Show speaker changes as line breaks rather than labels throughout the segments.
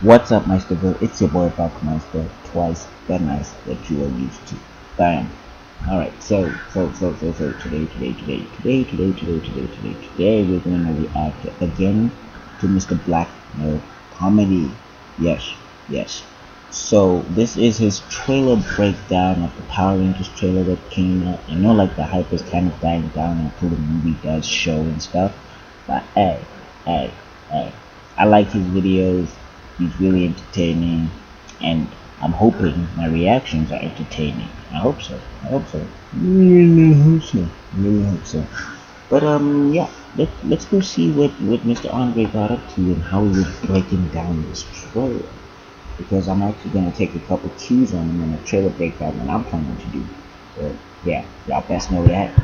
What's up, Meisterville? It's your boy Buckmeister, twice the nice that you are used to. Bam. Alright, so today we're gonna react again to Mr. Black No Comedy. Yes. So this is his trailer breakdown of the Power Rangers trailer that came out. I know like the hype is kind of dying down until the movie does show and stuff. But hey, I like his videos. He's really entertaining, and I'm hoping my reactions are entertaining. I hope so. Really hope so. But yeah, let's go see what Mr. Andre got up to and how he was breaking down this trailer. Because I'm actually gonna take a couple cues on him in the trailer breakdown that I'm planning to do. So yeah, y'all best know that.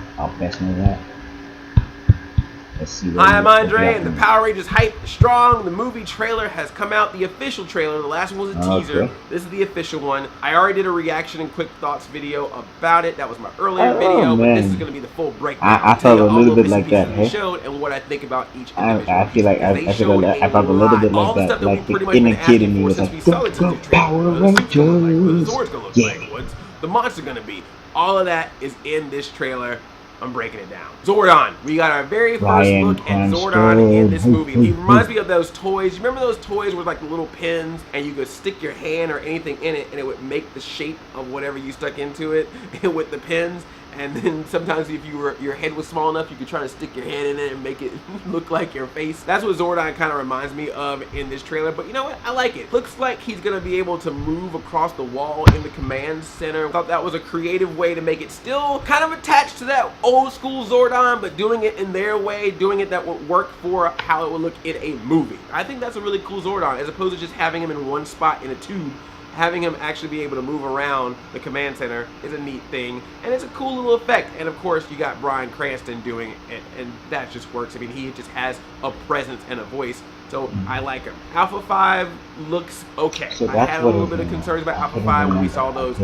Let's see.
Hi, I'm Andre, and the Power Rangers hype is strong. The movie trailer has come out, the official trailer. The last one was a teaser. This is the official one. I already did a reaction and quick thoughts video about it. That was my earlier video, but this is going to be the full breakdown.
I felt a little bit like that. Hey?
Showed and what I think about each
individual. I feel like I felt a little bit like that. Like the inner kid in me was like, go Power Rangers.
What the Zord's going to look like? What's the monster going to be? All of that is in this trailer. I'm breaking it down. Zordon. We got our very first look at Zordon in this movie. He reminds me of those toys. You remember those toys with like the little pins and you could stick your hand or anything in it and it would make the shape of whatever you stuck into it with the pins? And then sometimes if your head was small enough, you could try to stick your hand in it and make it look like your face. That's what Zordon kind of reminds me of in this trailer. But you know what? I like it. Looks like he's going to be able to move across the wall in the command center. I thought that was a creative way to make it still kind of attached to that old school Zordon, but doing it in their way, doing it that would work for how it would look in a movie. I think that's a really cool Zordon, as opposed to just having him in one spot in a tube. Having him actually be able to move around the command center is a neat thing, and it's a cool little effect. And of course, you got Bryan Cranston doing it, and that just works. I mean, he just has a presence and a voice, so I like him. Alpha 5 looks okay.
So
I had a little bit of concerns about Alpha 5 when we saw those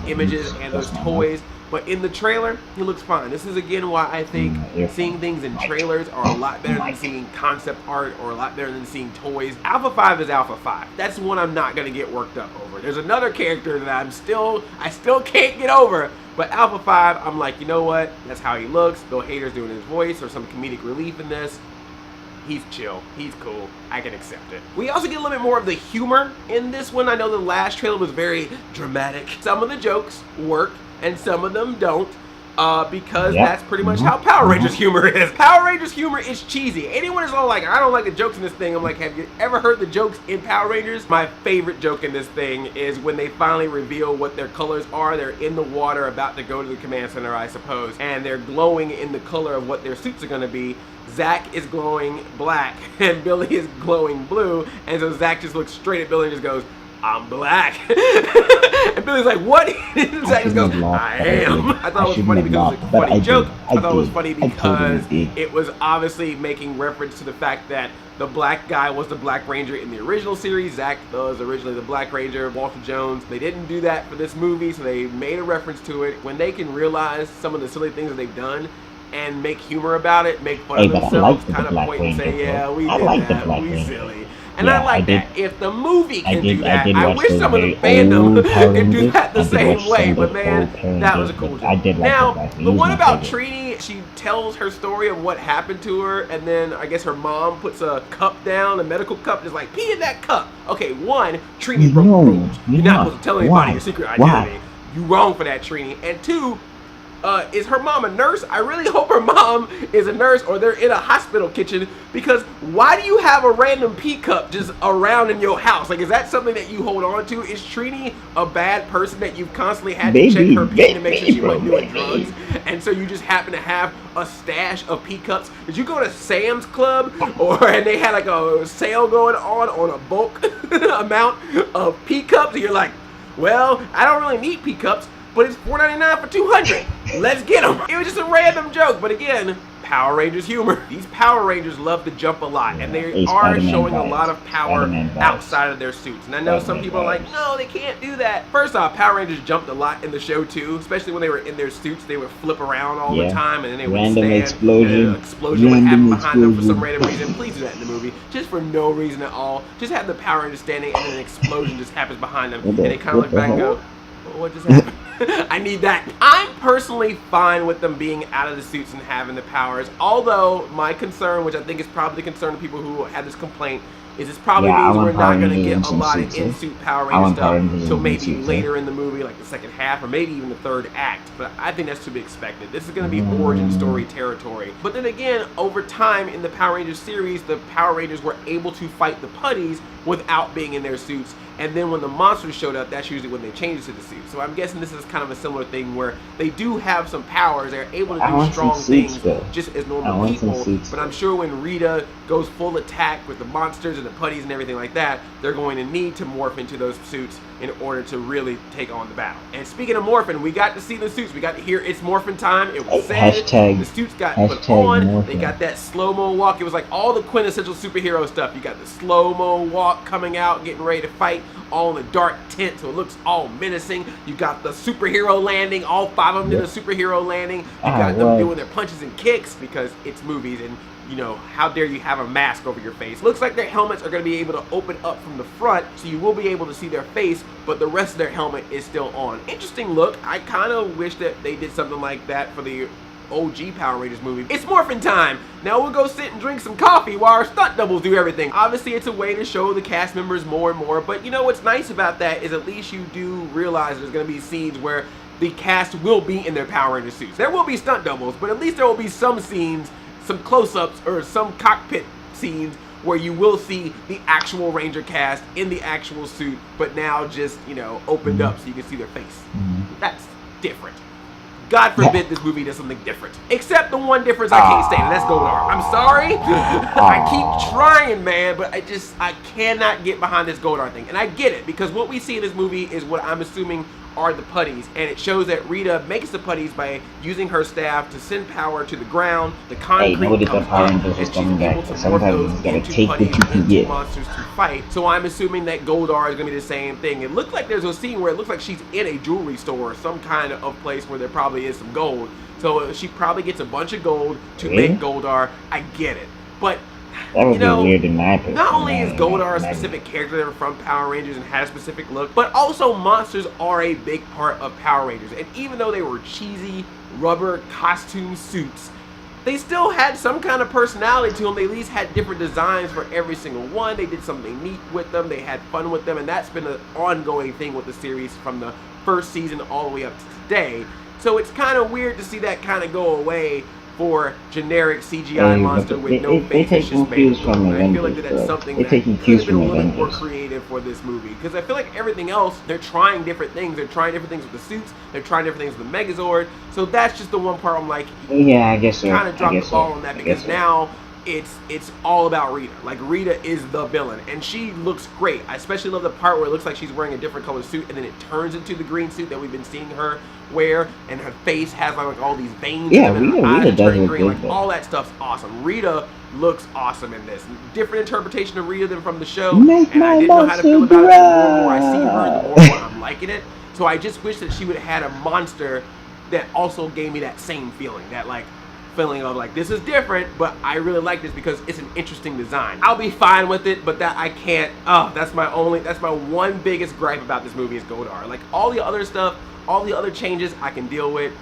images and those toys, but in the trailer, he looks fine. This is again why I think seeing things in trailers are a lot better than seeing concept art or a lot better than seeing toys. Alpha 5 is Alpha 5. That's one I'm not gonna get worked up over. There's another character that I still can't get over, but Alpha 5, I'm like, you know what? That's how he looks. Bill Hader's doing his voice or some comedic relief in this. He's chill. He's cool. I can accept it. We also get a little bit more of the humor in this one. I know the last trailer was very dramatic. Some of the jokes work and some of them don't, because that's pretty much how Power Rangers humor is. Power Rangers humor is cheesy. Anyone is all like, I don't like the jokes in this thing. I'm like, have you ever heard the jokes in Power Rangers? My favorite joke in this thing is when they finally reveal what their colors are. They're in the water about to go to the command center, I suppose, and they're glowing in the color of what their suits are gonna be. Zach is glowing black and Billy is glowing blue, and so Zach just looks straight at Billy and just goes, I'm black. And Billy's like, what? Zach just goes, I am. I thought it was funny because it was a funny joke. I thought it was funny because it was obviously making reference to the fact that the black guy was the Black Ranger in the original series. Zach was originally the Black Ranger, Walter Jones. They didn't do that for this movie, so they made a reference to it. When they can realize some of the silly things that they've done and make humor about it, make fun of themselves, kind of point and say, yeah, we did that, we silly. And I like that. If the movie can do that, I wish some of the fandom could do that the same way. But man, that was a cool joke. Now, the one about Trini, she tells her story of what happened to her, and then I guess her mom puts a cup down, a medical cup, just like, pee in that cup. Okay, one, Trini broke the rules. You're not supposed to tell anybody your secret identity. You wrong for that, Trini. And two, is her mom a nurse? I really hope her mom is a nurse or they're in a hospital kitchen, because why do you have a random pee cup just around in your house? Like, is that something that you hold on to? Is Trini a bad person that you've constantly had to check her pee to make sure she wasn't doing drugs? And so you just happen to have a stash of pee cups? Did you go to Sam's Club and they had like a sale going on a bulk amount of pee cups? And you're like, well, I don't really need pee cups, but it's $4.99 for 200. Let's get them. It was just a random joke, but again, Power Rangers humor. These Power Rangers love to jump a lot, and they are showing a lot of power outside of their suits. And I know some people are like, no, they can't do that. First off, Power Rangers jumped a lot in the show too, especially when they were in their suits. They would flip around all the time, and then they would stand, and an explosion would happen behind them for some random reason. Please do that in the movie, just for no reason at all. Just have the Power Rangers standing, and then an explosion just happens behind them, and they kind of look back and go, what just happened? I need that. I'm personally fine with them being out of the suits and having the powers, although my concern, which I think is probably the concern of people who had this complaint, is this probably means we're not going to get a lot of in-suit Power Ranger stuff until maybe later in the movie, like the second half, or maybe even the third act. But I think that's to be expected. This is going to be origin story territory. But then again, over time in the Power Rangers series, the Power Rangers were able to fight the putties without being in their suits. And then when the monsters showed up, that's usually when they changed to the suit. So I'm guessing this is kind of a similar thing where they do have some powers. They're able to do strong things just as normal people. But I'm sure when Rita goes full attack with the monsters and the putties and everything like that, they're going to need to morph into those suits in order to really take on the battle. And speaking of morphing, we got to see the suits. We got to hear it's morphin' time. It was said. The suits got put on. Morphin'. They got that slow-mo walk. It was like all the quintessential superhero stuff. You got the slow-mo walk coming out, getting ready to fight, all in the dark tent, so it looks all menacing. You got the superhero landing. All 5 of them did a superhero landing. You got them doing their punches and kicks because it's movies, and you know, how dare you have a mask over your face. Looks like their helmets are going to be able to open up from the front, so you will be able to see their face, but the rest of their helmet is still on. Interesting look. I kind of wish that they did something like that for the OG Power Rangers movie. It's morphin' time. Now we'll go sit and drink some coffee while our stunt doubles do everything. Obviously, it's a way to show the cast members more and more, but you know what's nice about that is at least you do realize there's going to be scenes where the cast will be in their Power Ranger suits. There will be stunt doubles, but at least there will be some scenes, some close-ups, or some cockpit scenes where you will see the actual Ranger cast in the actual suit, but now just, you know, opened up so you can see their face. That's different. God forbid this movie does something different. Except the one difference I can't stand, and that's Goldar. I'm sorry. I keep trying, man, but I cannot get behind this Goldar thing. And I get it, because what we see in this movie is what I'm assuming are the putties, and it shows that Rita makes the putties by using her staff to send power to the ground. The concrete comes up, and she's able to morph those into putties into monsters to fight. So I'm assuming that Goldar is going to be the same thing. It looks like there's a scene where it looks like she's in a jewelry store or some kind of place where there probably is some gold. So she probably gets a bunch of gold to make Goldar. I get it, but
that would be weird in my opinion.
Not only is Goldar a specific character that are from Power Rangers and has a specific look, but also monsters are a big part of Power Rangers. And even though they were cheesy rubber costume suits, they still had some kind of personality to them. They at least had different designs for every single one. They did something neat with them. They had fun with them, and that's been an ongoing thing with the series from the first season all the way up to today. So it's kind of weird to see that kind of go away for generic CGI monster with no face. It's just made. I feel like that's something that could have been a little bit more creative for this movie, because I feel like everything else, they're trying different things. They're trying different things with the suits. They're trying different things with the Megazord. So that's just the one part I'm like,
yeah, I guess so.
Kind of dropped the ball on that, because now it's all about Rita. Like, Rita is the villain, and she looks great. I especially love the part where it looks like she's wearing a different color suit, and then it turns into the green suit that we've been seeing her wear, and her face has like all these veins.
Yeah,
and
Rita does look
green. Like,
good.
all that stuff's awesome. Rita looks awesome in this. Different interpretation of Rita than from the show,
Make
and I didn't know how to feel about it. The more I see her, the more I'm liking it. So I just wish that she would have had a monster that also gave me that same feeling, that like feeling of like, this is different, but I really like this because it's an interesting design. I'll be fine with it, but that I can't, that's my one biggest gripe about this movie is Goldar. Like, all the other stuff, all the other changes I can deal with.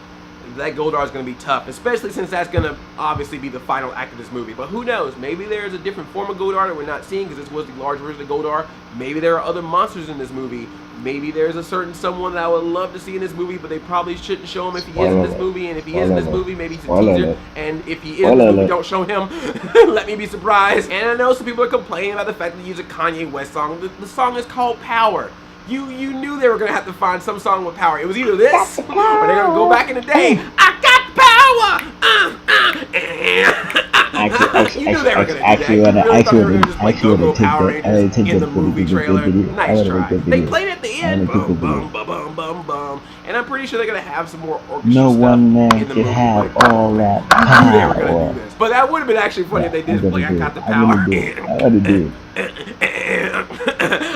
That Goldar is going to be tough, especially since that's going to obviously be the final act of this movie. But who knows? Maybe there's a different form of Goldar that we're not seeing, because this was the large version of Goldar. Maybe there are other monsters in this movie. Maybe there's a certain someone that I would love to see in this movie, but they probably shouldn't show him if he is in this movie. And if he is in this movie, maybe it's a teaser. And if he is in this movie, don't show him. Let me be surprised. And I know some people are complaining about the fact that they use a Kanye West song. The song is called Power. You knew they were going to have to find some song with power. It was either this, or they're going to go back in the day. I got power! You knew they were gonna do that. You really thought they were gonna just play Go-Go Power Rangers in the movie trailer. Nice try. They played at the end. Bum, bum, bum, bum, bum, bum. And I'm pretty sure they're gonna have some more orchestra
no
stuff
one man
in the
could
movie.
have all that
I knew they were
power.
gonna do this. But that would have been actually funny if they did play I Got the Power.
I gotta do it.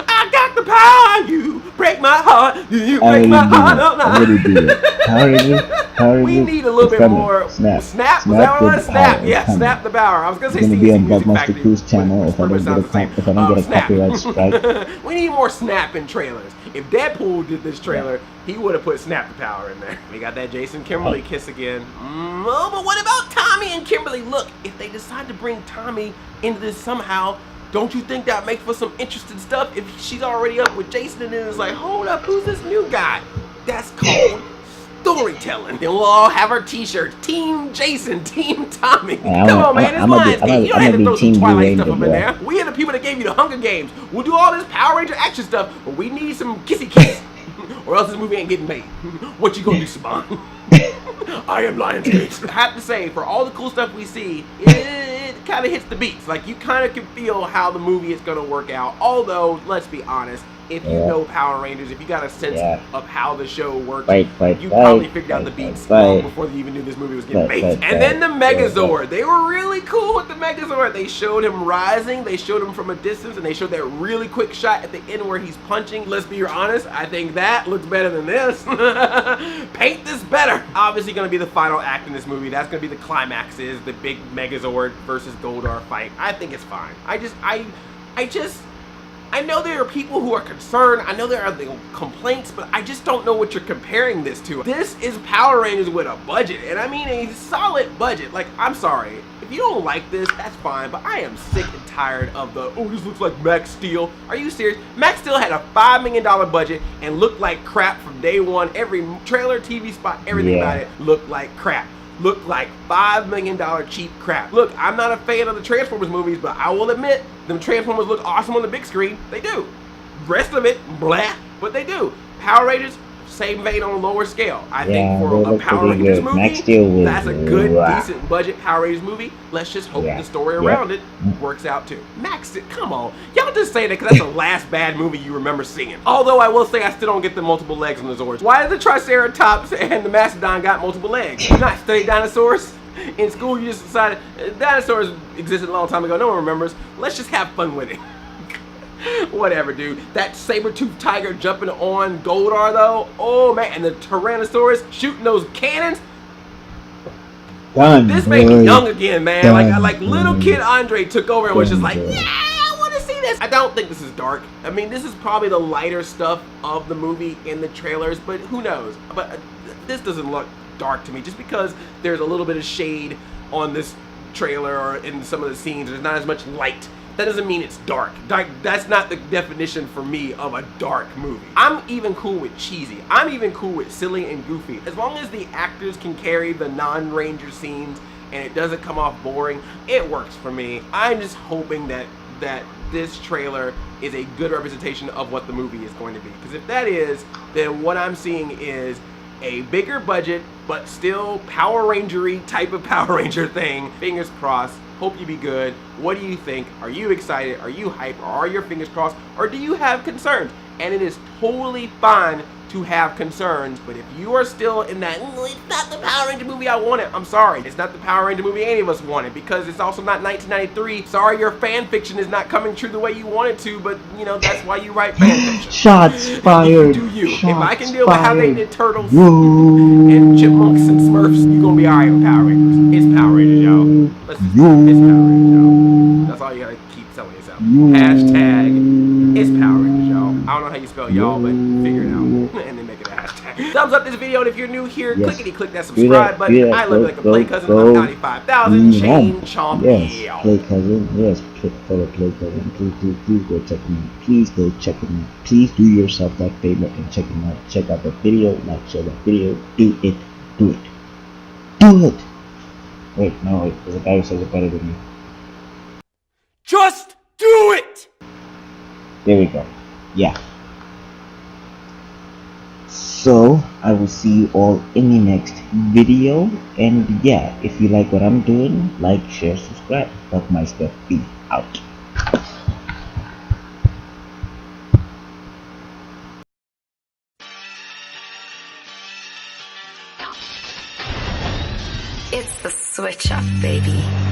I got the power, you break my heart, you break my heart.
I really do it.
We need a little bit more. Snap? Was that what it was? Snap. Yeah, Snap the Power. I was gonna say
it's gonna be on Buckmaster Crew's channel if I don't get a copyright strike.
We need more Snap in trailers. If Deadpool did this trailer, he would have put Snap the Power in there. We got that Jason Kimberly kiss again. Oh, but what about Tommy and Kimberly? Look, if they decide to bring Tommy into this somehow, don't you think that makes for some interesting stuff? If she's already up with Jason and then it's like, hold up, who's this new guy? That's called storytelling. Then we'll all have our t-shirts. Team Jason, Team Tommy. Come on, man, it's Lionsgate. You don't have to throw some Twilight stuff up in there. We are the people that gave you the Hunger Games. We'll do all this Power Ranger action stuff, but we need some kissy kiss. Or else this movie ain't getting made. What you gonna do, Saban? I am Lionsgate. I have to say, for all the cool stuff we see, it kind of hits the beats. Like, you kind of can feel how the movie is going to work out. Although, let's be honest, if you know Power Rangers, if you got a sense of how the show works, you probably figured out the beats long before you even knew this movie was getting made. And then the Megazord. They were really cool with the Megazord. They showed him rising, they showed him from a distance, and they showed that really quick shot at the end where he's punching. Let's be honest, I think that looks better than this. Paint this better. Obviously going to be the final act in this movie. That's going to be the climax, is the big Megazord versus Goldar fight. I think it's fine. I know there are people who are concerned. I know there are complaints, but I just don't know what you're comparing this to. This is Power Rangers with a budget, and I mean a solid budget. Like, I'm sorry. If you don't like this, that's fine, but I am sick and tired of the, oh, this looks like Max Steel. Are you serious? Max Steel had a $5 million budget and looked like crap from day one. Every trailer, TV spot, everything about it looked like crap. Looked like $5 million cheap crap. Look, I'm not a fan of the Transformers movies, but I will admit, them Transformers look awesome on the big screen. They do. Rest of it, blah, but they do. Power Rangers, same vein on a lower scale. I think for a Power Rangers movie, that's a good, decent budget Power Rangers movie. Let's just hope the story around it works out too. Max, come on. Y'all just say that because that's the last bad movie you remember seeing. Although I will say I still don't get the multiple legs on the Zords. Why did the Triceratops and the Mastodon got multiple legs? You not study dinosaurs? In school you just decided dinosaurs existed a long time ago. No one remembers. Let's just have fun with it. Whatever, dude. That saber-toothed tiger jumping on Goldar, though. Oh, man. And the Tyrannosaurus shooting those cannons. This made me young again, man. Like little kid Andre took over and was just like, yeah, I want to see this. I don't think this is dark. I mean, this is probably the lighter stuff of the movie in the trailers, but who knows? But this doesn't look dark to me just because there's a little bit of shade on this trailer or in some of the scenes. There's not as much light. That doesn't mean it's dark. That's not the definition for me of a dark movie. I'm even cool with cheesy. I'm even cool with silly and goofy. As long as the actors can carry the non-Ranger scenes and it doesn't come off boring, it works for me. I'm just hoping that this trailer is a good representation of what the movie is going to be. Because if that is, then what I'm seeing is a bigger budget, but still Power Ranger-y type of Power Ranger thing. Fingers crossed. Hope you be good. What do you think? Are you excited? Are you hyped? Or are your fingers crossed? Or do you have concerns? And it is totally fine to have concerns, but if you are still in that, it's not the Power Ranger movie I wanted, I'm sorry. It's not the Power Ranger movie any of us wanted, because it's also not 1993. Sorry your fan fiction is not coming true the way you want it to, but you know, that's why you write fan fiction.
Shots fired.
Do you. If I can deal with how they did Turtles and Chipmunks and Smurfs, you're gonna be alright with Power Rangers. It's Power Rangers, y'all. It's Power Rangers, y'all. That's all you gotta keep telling yourself. Hashtag, it's Power Rangers, y'all. I don't know how you spell y'all, but figure it out. And then make it a hashtag. Thumbs up this video, and if you're new here, clickety-click that subscribe button. I love it like a play cousin. I'm 95,000 chain chomp.
Yes, play cousin. Yes, fellow play cousin. Please go check him out. Please go check him out. Please do yourself that favor and check him out. Check out the video. Like, share the video. Do it. Do it. Do it. Wait, no, wait. There's a guy who says it better than me.
Just do it!
There we go. Yeah. So I will see you all in the next video. And yeah, if you like what I'm doing, like, share, subscribe. Buck Meister be out.
It's the switch up, baby.